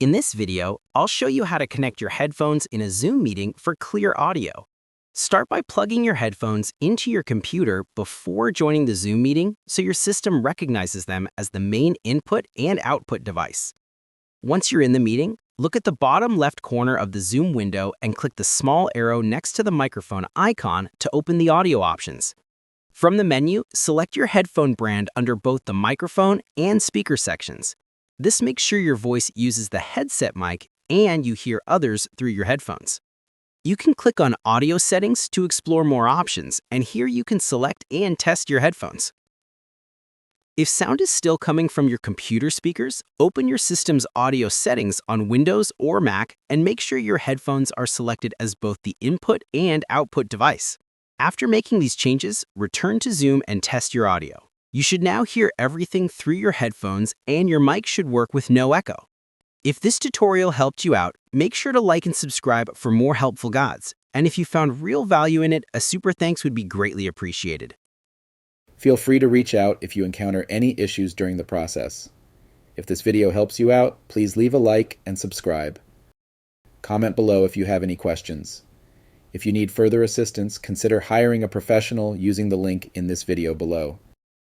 In this video, I'll show you how to connect your headphones in a Zoom meeting for clear audio. Start by plugging your headphones into your computer before joining the Zoom meeting so your system recognizes them as the main input and output device. Once you're in the meeting, look at the bottom left corner of the Zoom window and click the small arrow next to the microphone icon to open the audio options. From the menu, select your headphone brand under both the microphone and speaker sections. This makes sure your voice uses the headset mic and you hear others through your headphones. You can click on Audio Settings to explore more options, and here you can select and test your headphones. If sound is still coming from your computer speakers, open your system's audio settings on Windows or Mac and make sure your headphones are selected as both the input and output device. After making these changes, return to Zoom and test your audio. You should now hear everything through your headphones and your mic should work with no echo. If this tutorial helped you out, make sure to like and subscribe for more helpful guides. And if you found real value in it, a super thanks would be greatly appreciated. Feel free to reach out if you encounter any issues during the process. If this video helps you out, please leave a like and subscribe. Comment below if you have any questions. If you need further assistance, consider hiring a professional using the link in this video below.